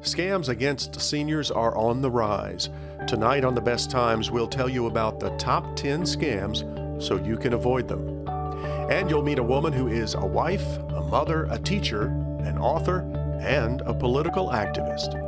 Scams against seniors are on the rise. Tonight on The Best Times, we'll tell you about the top 10 scams so you can avoid them. And you'll meet a woman who is a wife, a mother, a teacher, an author, and a political activist.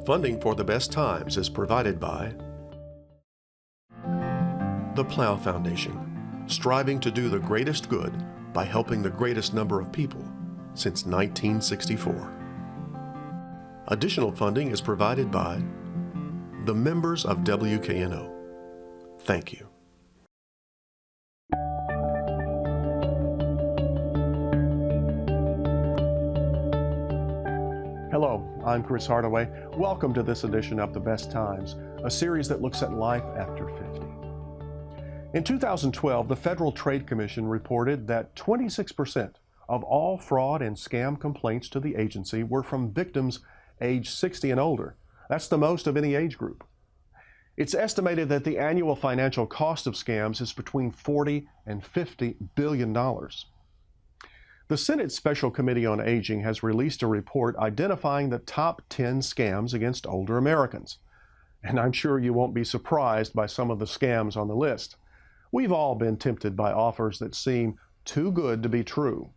Funding for The Best Times is provided by the Plow Foundation, striving to do the greatest good by helping the greatest number of people since 1964. Additional funding is provided by the members of WKNO. Thank you. Hello, I'm Cris Hardaway. Welcome to this edition of The Best Times, a series that looks at life after 50. In 2012, the Federal Trade Commission reported that 26% of all fraud and scam complaints to the agency were from victims age 60 and older. That's the most of any age group. It's estimated that the annual financial cost of scams is between $40 and $50 billion. The Senate Special Committee on Aging has released a report identifying the top 10 scams against older Americans. And I'm sure you won't be surprised by some of the scams on the list. We've all been tempted by offers that seem too good to be true.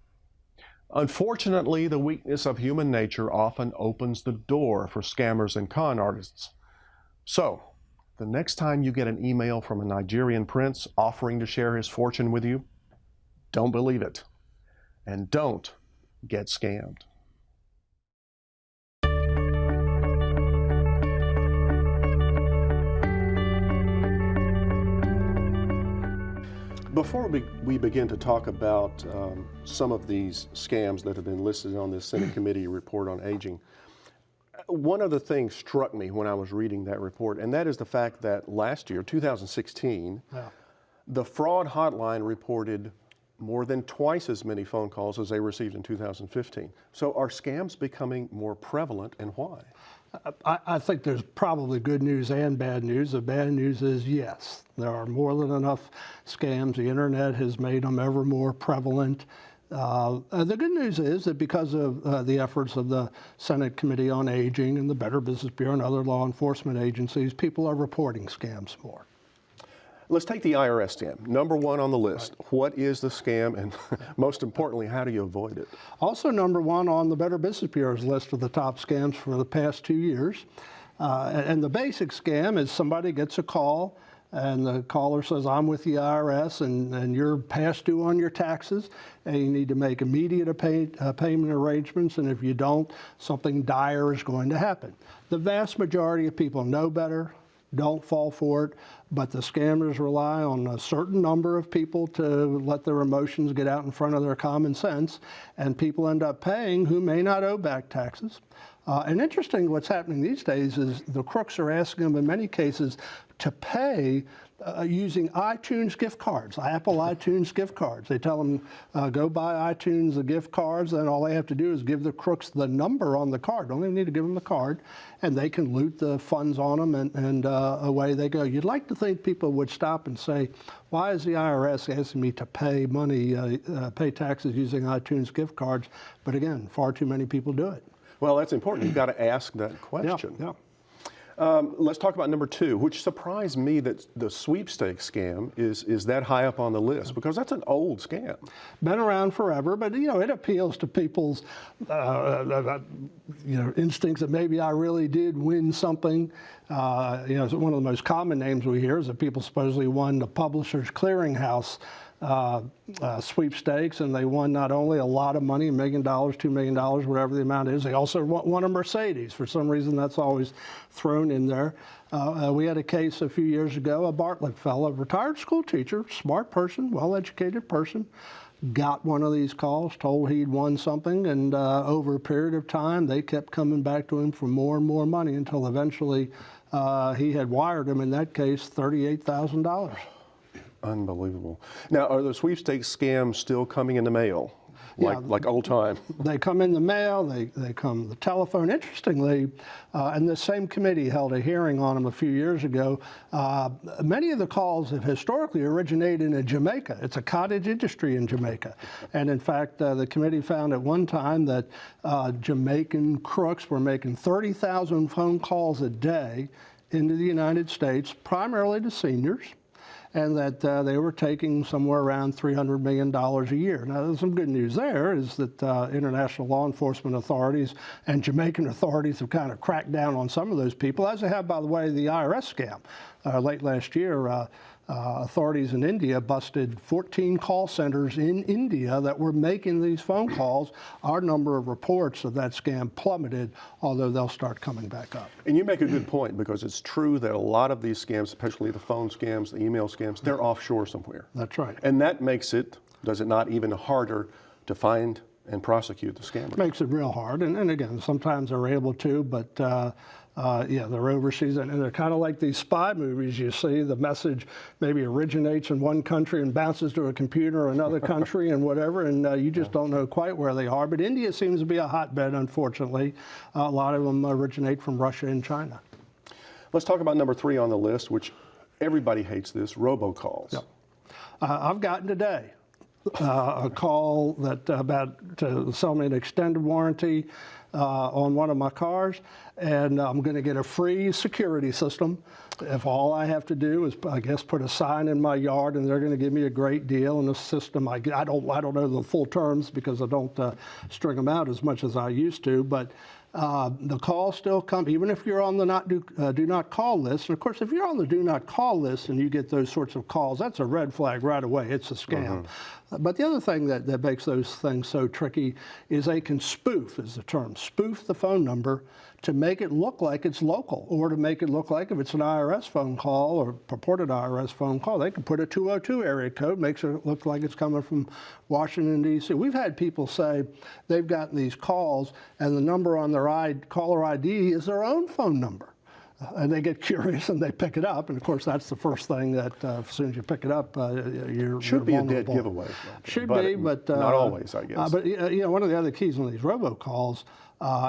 Unfortunately, the weakness of human nature often opens the door for scammers and con artists. So, the next time you get an email from a Nigerian prince offering to share his fortune with you, don't believe it. And don't get scammed. Before we begin to talk about some of these scams that have been listed on this Senate Committee report on aging, one other thing struck me when I was reading that report, and that is the fact that last year, 2016, the fraud hotline reported more than twice as many phone calls as they received in 2015. So are scams becoming more prevalent, and why? I think there's probably good news and bad news. The bad news is yes, there are more than enough scams. The internet has made them ever more prevalent. The good news is that because of the efforts of the Senate Committee on Aging and the Better Business Bureau and other law enforcement agencies, people are reporting scams more. Let's take the IRS scam, number one on the list. Right. What is the scam, and most importantly, how do you avoid it? Also number one on the Better Business Bureau's list of the top scams for the past 2 years. And the basic scam is somebody gets a call and the caller says, I'm with the IRS and you're past due on your taxes and you need to make immediate payment arrangements, and if you don't, something dire is going to happen. The vast majority of people know better, don't fall for it, but the scammers rely on a certain number of people to let their emotions get out in front of their common sense, and people end up paying who may not owe back taxes. And interesting, what's happening these days is the crooks are asking them in many cases to pay using iTunes gift cards, Apple iTunes gift cards. They tell them, go buy iTunes the gift cards, and all they have to do is give the crooks the number on the card. Don't even need to give them the card, and they can loot the funds on them, and away they go. You'd like to think people would stop and say, why is the IRS asking me to pay money, pay taxes using iTunes gift cards? But again, far too many people do it. Well, that's important. You've got to ask that question. Yeah. Let's talk about number two, which surprised me that the sweepstakes scam is that high up on the list, because that's an old scam. Been around forever, but it appeals to people's instincts that maybe I really did win something. One of the most common names we hear is that people supposedly won the Publishers Clearinghouse sweepstakes, and they won not only a lot of money, $1 million, $2 million, whatever the amount is, they also won a Mercedes. For some reason, that's always thrown in there. We had a case a few years ago, a Bartlett fellow, a retired school teacher, smart person, well-educated person, got one of these calls, told he'd won something, and over a period of time, they kept coming back to him for more and more money until eventually he had wired him, in that case, $38,000. Unbelievable. Now, are the sweepstakes scams still coming in the mail? like old time. They come in the mail, they come the telephone. Interestingly, and the same committee held a hearing on them a few years ago. Many of the calls have historically originated in Jamaica. It's a cottage industry in Jamaica. And in fact, the committee found at one time that Jamaican crooks were making 30,000 phone calls a day into the United States, primarily to seniors, and that they were taking somewhere around $300 million a year. Now, there's some good news there is that international law enforcement authorities and Jamaican authorities have kind of cracked down on some of those people, as they have, by the way, the IRS scam. Late last year, authorities in India busted 14 call centers in India that were making these phone calls. Our number of reports of that scam plummeted, although they'll start coming back up. And you make a good point, because it's true that a lot of these scams, especially the phone scams, the email scams, they're offshore somewhere. That's right. And that makes it, does it not, even harder to find and prosecute the scammers? Makes it real hard. And again, sometimes they're able to, but yeah, they're overseas, and they're kind of like these spy movies. You see, the message maybe originates in one country and bounces to a computer in another country and whatever, and you just don't know quite where they are. But India seems to be a hotbed, unfortunately. A lot of them originate from Russia and China. Let's talk about number 3 on the list, which everybody hates this, robocalls. Yep. I've gotten today a call that about to sell me an extended warranty on one of my cars, and I'm going to get a free security system if all I have to do is, I guess, put a sign in my yard, and they're going to give me a great deal. And the system, I don't know the full terms because I don't string them out as much as I used to, but the calls still come, even if you're on the do not call list. And of course, if you're on the do not call list and you get those sorts of calls, that's a red flag right away. It's a scam. But the other thing that makes those things so tricky is they can spoof, is the term, spoof the phone number to make it look like it's local, or to make it look like if it's an IRS phone call or purported IRS phone call, they can put a 202 area code, makes it look like it's coming from Washington, D.C. We've had people say they've gotten these calls and the number on their caller ID is their own phone number. And they get curious and they pick it up, and of course that's the first thing that as soon as you pick it up, you're should be vulnerable. A dead giveaway. Should be, but not always, I guess. But you know, one of the other keys on these robocalls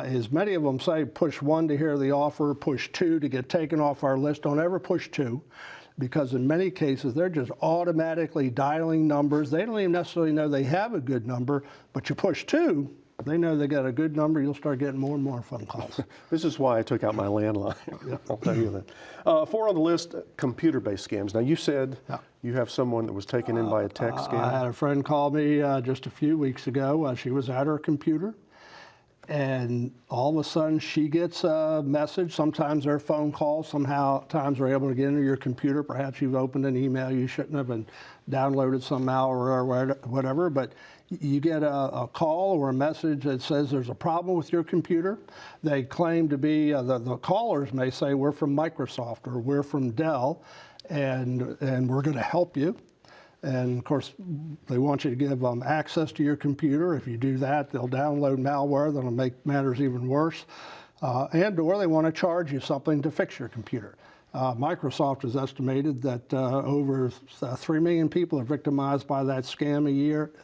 is many of them say push 1 to hear the offer, push 2 to get taken off our list. Don't ever push 2, because in many cases they're just automatically dialing numbers. They don't even necessarily know they have a good number, but you push 2. They know they got a good number, you'll start getting more and more phone calls. This is why I took out my landline. I'll tell you that. 4 on the list, computer-based scams. Now, you said you have someone that was taken in by a text scam. I had a friend call me just a few weeks ago. She was at her computer, and all of a sudden she gets a message. Sometimes they're phone calls. Sometimes we're able to get into your computer. Perhaps you've opened an email you shouldn't have and downloaded some malware or whatever, but you get a call or a message that says there's a problem with your computer. They claim to be, the callers may say, we're from Microsoft or we're from Dell, and we're going to help you. And of course, they want you to give them access to your computer. If you do that, they'll download malware that'll make matters even worse. And/or they want to charge you something to fix your computer. Microsoft has estimated that over 3 million people are victimized by that scam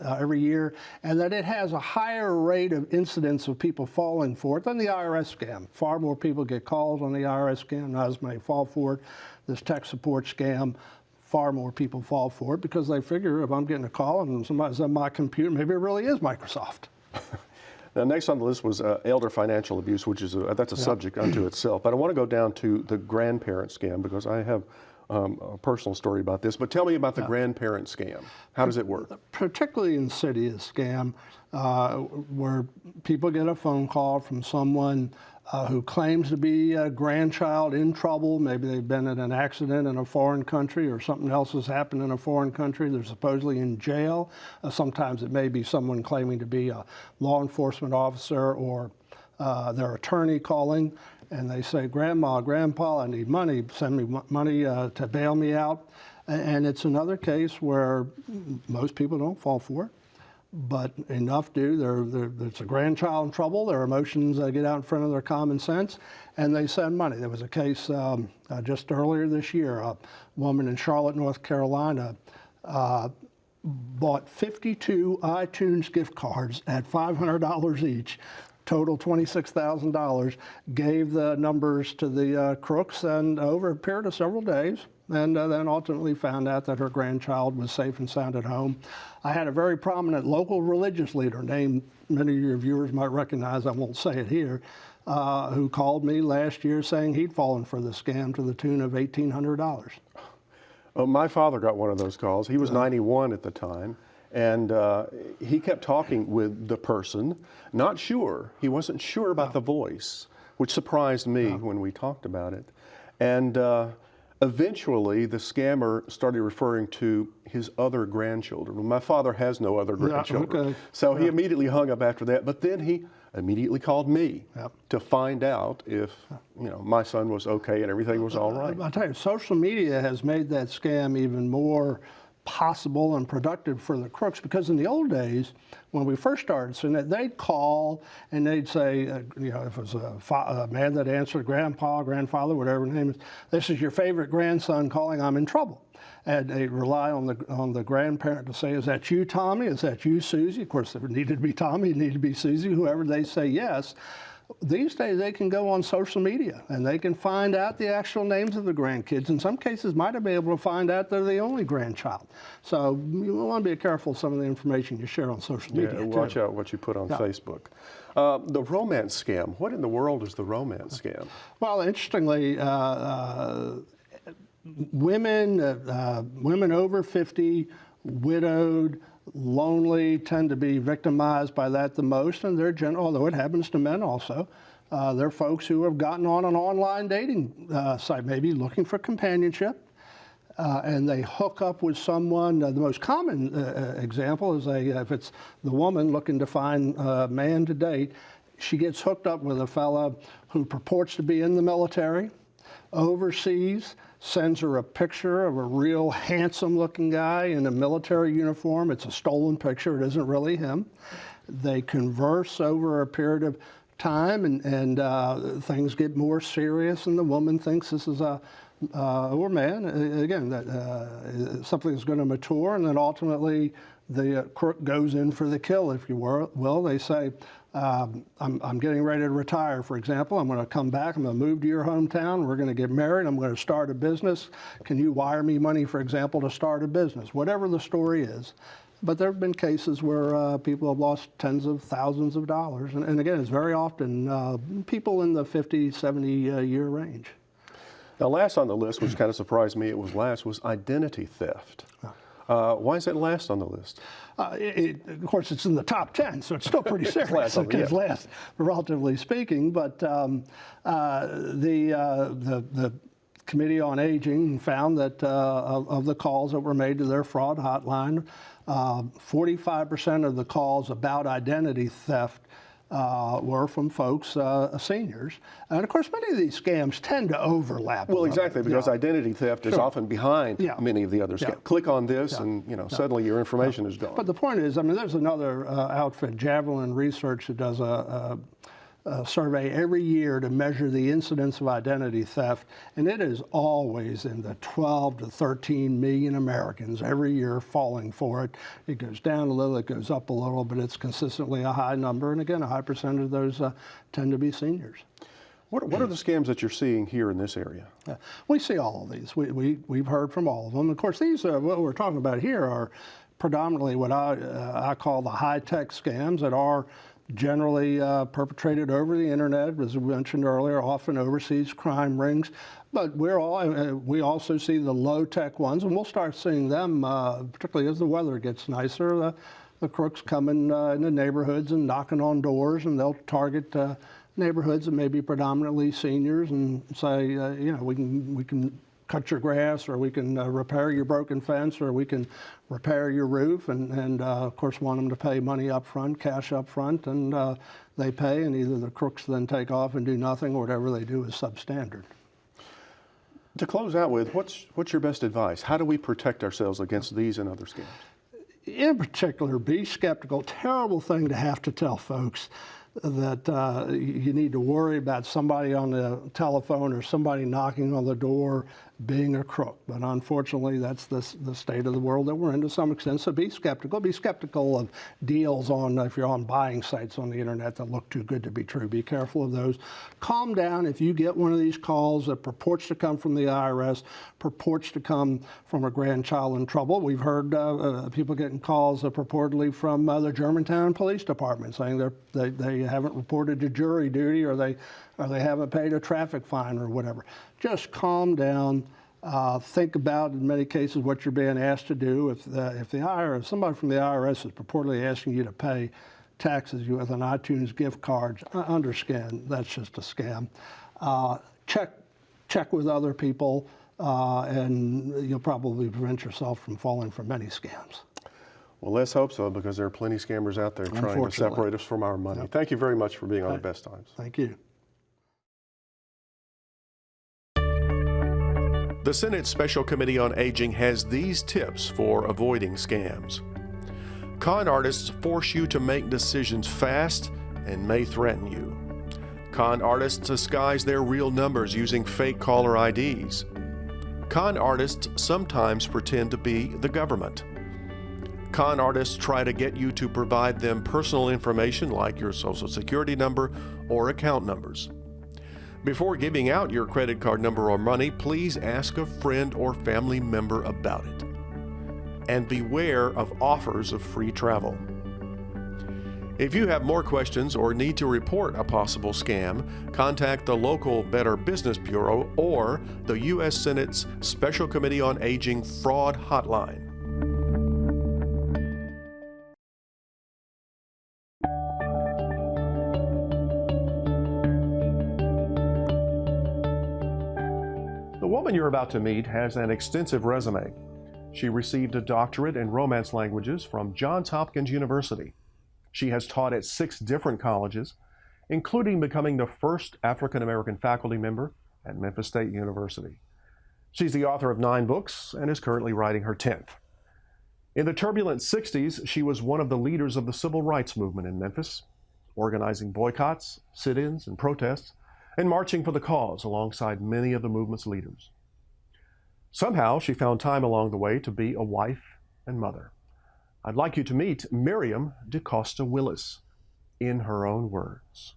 every year, and that it has a higher rate of incidence of people falling for it than the IRS scam. Far more people get calls on the IRS scam, not as many fall for it. This tech support scam, far more people fall for it because they figure if I'm getting a call and somebody's on my computer, maybe it really is Microsoft. Now, next on the list was elder financial abuse, which is that's a subject unto itself. But I want to go down to the grandparent scam because I have a personal story about this. But tell me about the grandparent scam. How does it work? Particularly insidious scam where people get a phone call from someone who claims to be a grandchild in trouble. Maybe they've been in an accident in a foreign country or something else has happened in a foreign country. They're supposedly in jail. Sometimes it may be someone claiming to be a law enforcement officer or their attorney calling, and they say, Grandma, Grandpa, I need money. Send me money to bail me out. And it's another case where most people don't fall for it, but enough do. It's a grandchild in trouble. Their emotions get out in front of their common sense, and they send money. There was a case just earlier this year. A woman in Charlotte, North Carolina, bought 52 iTunes gift cards at $500 each, total $26,000, gave the numbers to the crooks, and over a period of several days, and then ultimately found out that her grandchild was safe and sound at home. I had a very prominent local religious leader, named many of your viewers might recognize, I won't say it here, who called me last year saying he'd fallen for the scam to the tune of $1,800. My father got one of those calls. He was 91 at the time, and he kept talking with the person, not sure. He wasn't sure about the voice, which surprised me when we talked about it. And eventually, the scammer started referring to his other grandchildren. Well, my father has no other grandchildren, so he immediately hung up after that. But then he immediately called me to find out if my son was okay and everything was all right. I'll tell you, social media has made that scam even more possible and productive for the crooks, because in the old days, when we first started seeing it, they'd call and they'd say, if it was a man that answered, grandpa, grandfather, whatever his name is, this is your favorite grandson calling, I'm in trouble. And they rely on the grandparent to say, is that you, Tommy? Is that you, Susie? Of course, if it needed to be Tommy, it needed to be Susie, whoever they say yes. These days, they can go on social media and they can find out the actual names of the grandkids. In some cases, might have been able to find out they're the only grandchild. So you want to be careful of some of the information you share on social media. Yeah, watch out what you put on Facebook. The romance scam. What in the world is the romance scam? Well, interestingly, women over 50, widowed, lonely, tend to be victimized by that the most, and they're although it happens to men also. They're folks who have gotten on an online dating site, maybe looking for companionship, and they hook up with someone. The most common example is if it's the woman looking to find a man to date, she gets hooked up with a fella who purports to be in the military, overseas, sends her a picture of a real handsome-looking guy in a military uniform. It's a stolen picture. It isn't really him. They converse over a period of time, and things get more serious, and the woman thinks this is or man, again, that something is going to mature, and then ultimately the crook goes in for the kill, if you will. They say, I'm getting ready to retire, for example. I'm going to come back. I'm going to move to your hometown. We're going to get married. I'm going to start a business. Can you wire me money, for example, to start a business? Whatever the story is. But there have been cases where people have lost tens of thousands of dollars. And again, it's very often people in the 50, 70-year range. Now, last on the list, which kind of surprised me, was identity theft. Why is it last on the list? Of course, it's in the top 10, so it's still pretty serious. It's last, relatively speaking. But the Committee on Aging found that of the calls that were made to their fraud hotline, 45% of the calls about identity theft were from folks, seniors. And of course, many of these scams tend to overlap. Well, exactly, because identity theft is often behind many of the other scams. Click on this and, suddenly your information is gone. But the point is, I mean, there's another outfit, Javelin Research, that does a survey every year to measure the incidence of identity theft, and it is always in the 12 to 13 million Americans every year falling for it. It goes down a little, it goes up a little, but it's consistently a high number, and again, a high percent of those tend to be seniors. What are the scams that you're seeing here in this area? We see all of these. We've heard from all of them. Of course, these what we're talking about here are predominantly what I call the high-tech scams that are generally perpetrated over the internet, as we mentioned earlier, often overseas crime rings. But we also see the low-tech ones, and we'll start seeing them, particularly as the weather gets nicer. The crooks come in the neighborhoods and knocking on doors, and they'll target neighborhoods that may be predominantly seniors and say, we can cut your grass, or we can repair your broken fence, or we can repair your roof, and of course want them to pay money up front, cash up front, and they pay, and either the crooks then take off and do nothing, or whatever they do is substandard. To close out with, what's your best advice? How do we protect ourselves against these and other scams? In particular, be skeptical. Terrible thing to have to tell folks that you need to worry about somebody on the telephone or somebody knocking on the door being a crook. But unfortunately, that's the state of the world that we're in to some extent. So be skeptical. Be skeptical of deals on, if you're on buying sites on the internet that look too good to be true. Be careful of those. Calm down if you get one of these calls that purports to come from the IRS, purports to come from a grandchild in trouble. We've heard people getting calls purportedly from the Germantown Police Department saying they haven't reported to jury duty, or they haven't paid a traffic fine or whatever. Just calm down. Think about, in many cases, what you're being asked to do. If somebody from the IRS is purportedly asking you to pay taxes with an iTunes gift card, understand that's just a scam. Check with other people, and you'll probably prevent yourself from falling for many scams. Well, let's hope so, because there are plenty of scammers out there trying to separate us from our money. Yep. Thank you very much for being on The Best Times. Thank you. The Senate Special Committee on Aging has these tips for avoiding scams. Con artists force you to make decisions fast and may threaten you. Con artists disguise their real numbers using fake caller IDs. Con artists sometimes pretend to be the government. Con artists try to get you to provide them personal information like your Social Security number or account numbers. Before giving out your credit card number or money, please ask a friend or family member about it. And beware of offers of free travel. If you have more questions or need to report a possible scam, contact the local Better Business Bureau or the U.S. Senate's Special Committee on Aging Fraud Hotline. The woman you're about to meet has an extensive resume. She received a doctorate in Romance languages from Johns Hopkins University. She has taught at 6 different colleges, including becoming the first African-American faculty member at Memphis State University. She's the author of 9 books and is currently writing her 10th. In the turbulent 60s, she was one of the leaders of the civil rights movement in Memphis, organizing boycotts, sit-ins, and protests, and marching for the cause alongside many of the movement's leaders. Somehow, she found time along the way to be a wife and mother. I'd like you to meet Miriam DeCosta-Willis, in her own words.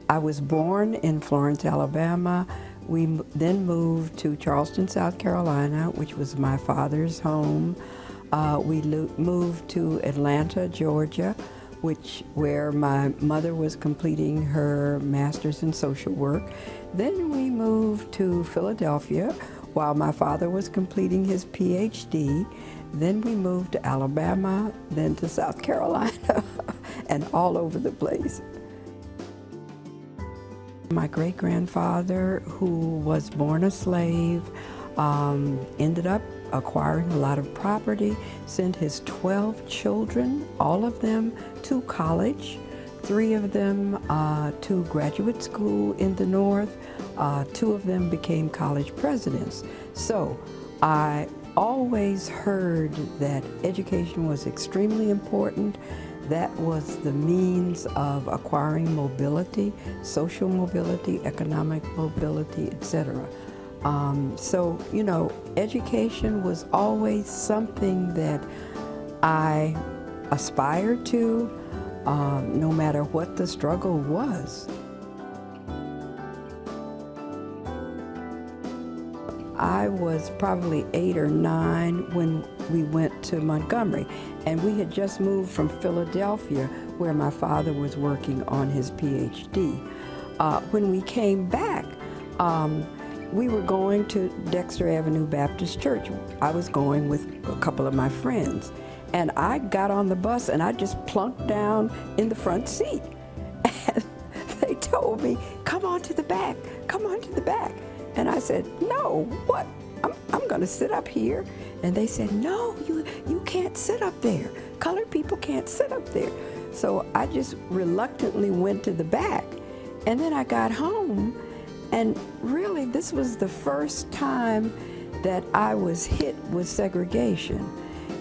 I was born in Florence, Alabama. We then moved to Charleston, South Carolina, which was my father's home. We moved to Atlanta, Georgia, where my mother was completing her master's in social work. Then we moved to Philadelphia while my father was completing his PhD. Then we moved to Alabama, then to South Carolina, and all over the place. My great-grandfather, who was born a slave, ended up acquiring a lot of property, sent his 12 children, all of them to college, 3 of them to graduate school in the North, 2 of them became college presidents. So I always heard that education was extremely important. That was the means of acquiring mobility, social mobility, economic mobility, etc. So, you know, education was always something that I aspired to, no matter what the struggle was. I was probably 8 or 9 when we went to Montgomery, and we had just moved from Philadelphia, where my father was working on his PhD. When we came back, we were going to Dexter Avenue Baptist Church. I was going with a couple of my friends, and I got on the bus and I just plunked down in the front seat. And they told me, "Come on to the back, come on to the back." And I said, "No, what? I'm gonna sit up here." And they said, "No, you can't sit up there. Colored people can't sit up there." So I just reluctantly went to the back. And then I got home, and really this was the first time that I was hit with segregation.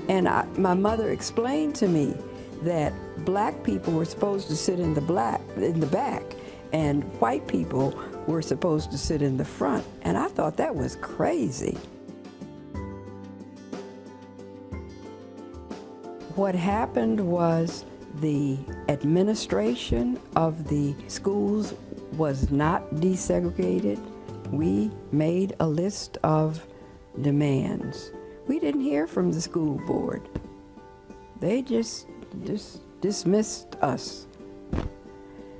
And my mother explained to me that black people were supposed to sit in the back, and white people were supposed to sit in the front. And I thought that was crazy. What happened was the administration of the schools was not desegregated. We made a list of demands. We didn't hear from the school board. They just dismissed us.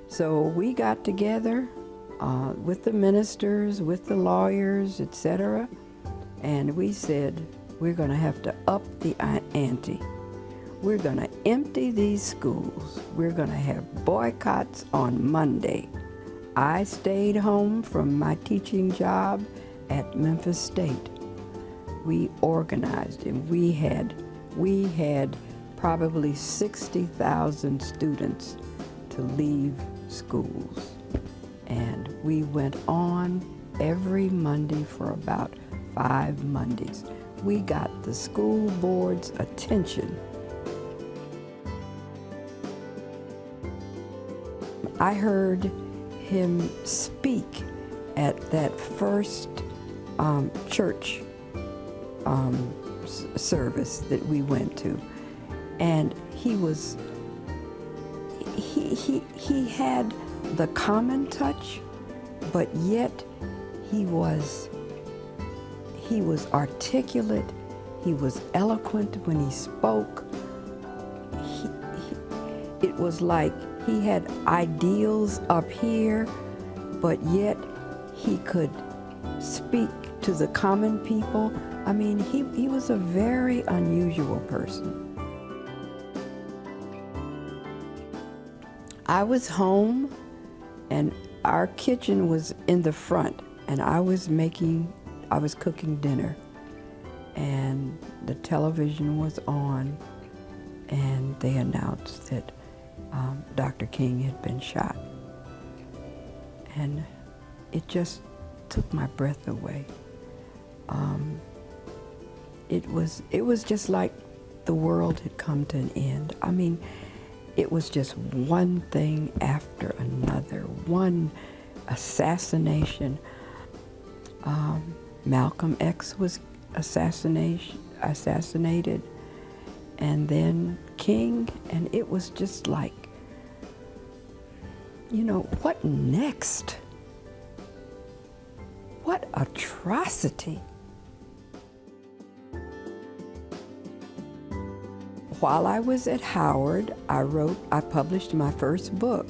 So we got together with the ministers, with the lawyers, etc., and we said, we're going to have to up the ante. We're going to empty these schools. We're going to have boycotts on Monday. I stayed home from my teaching job at Memphis State. We organized, and we had probably 60,000 students to leave schools. And we went on every Monday for about 5 Mondays. We got the school board's attention. I heard him speak at that first church service that we went to, and he had the common touch, but yet he was articulate. He was eloquent when he spoke. It was like he had ideals up here, but yet he could speak to the common people. I mean, he was a very unusual person. I was home, and our kitchen was in the front, and I was cooking dinner, and the television was on, and they announced that Dr. King had been shot. And it just took my breath away. It was just like the world had come to an end. I mean, it was just one thing after another, one assassination. Malcolm X was assassinated, and then King, and it was just like, what next? What atrocity? While I was at Howard, I published my first book,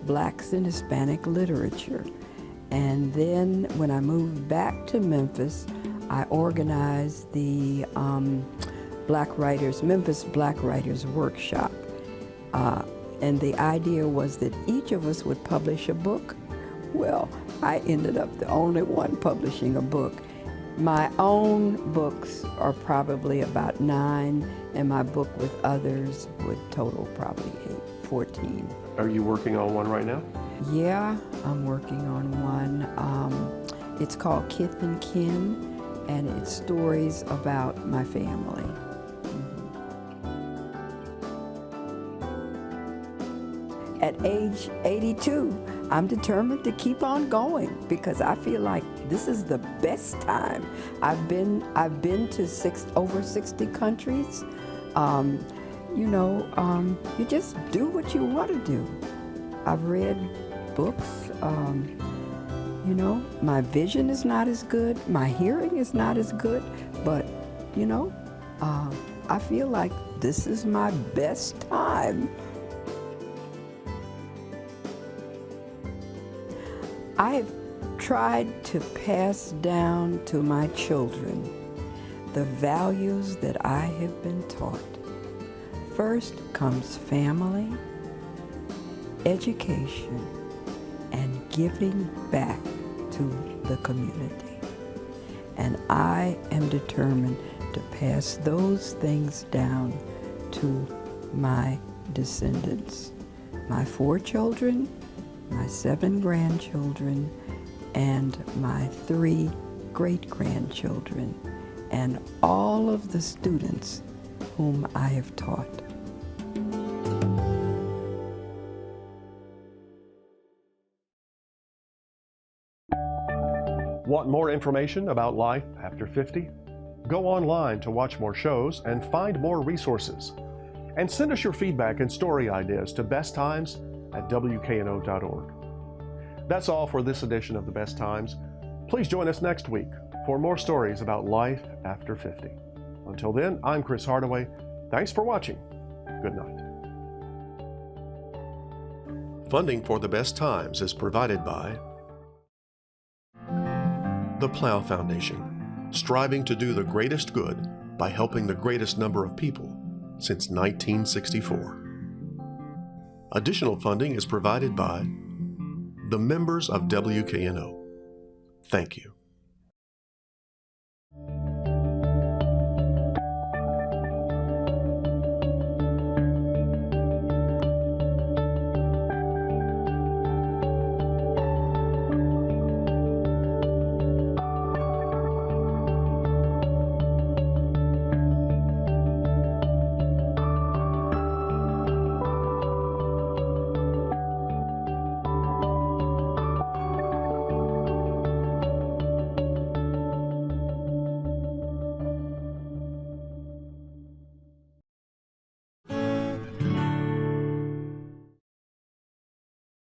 Blacks in Hispanic Literature. And then when I moved back to Memphis, I organized the Memphis Black Writers Workshop. And the idea was that each of us would publish a book. Well, I ended up the only one publishing a book. My own books are probably about 9, and my book with others would total probably 14. Are you working on one right now? Yeah, I'm working on one. It's called Kith and Kin, and it's stories about my family. At age 82, I'm determined to keep on going because I feel like this is the best time. I've been to over 60 countries. You just do what you want to do. I've read books. My vision is not as good. My hearing is not as good, but I feel like this is my best time. I have tried to pass down to my children the values that I have been taught. First comes family, education, and giving back to the community. And I am determined to pass those things down to my descendants, my 4 children, my 7 grandchildren, and my 3 great-grandchildren. and all of the students whom I have taught. Want more information about life after 50? Go online to watch more shows and find more resources. And send us your feedback and story ideas to besttimes@wkno.org. That's all for this edition of The Best Times. Please join us next week for more stories about life after 50. Until then, I'm Cris Hardaway. Thanks for watching. Good night. Funding for The Best Times is provided by the Plow Foundation, striving to do the greatest good by helping the greatest number of people since 1964. Additional funding is provided by the members of WKNO. Thank you.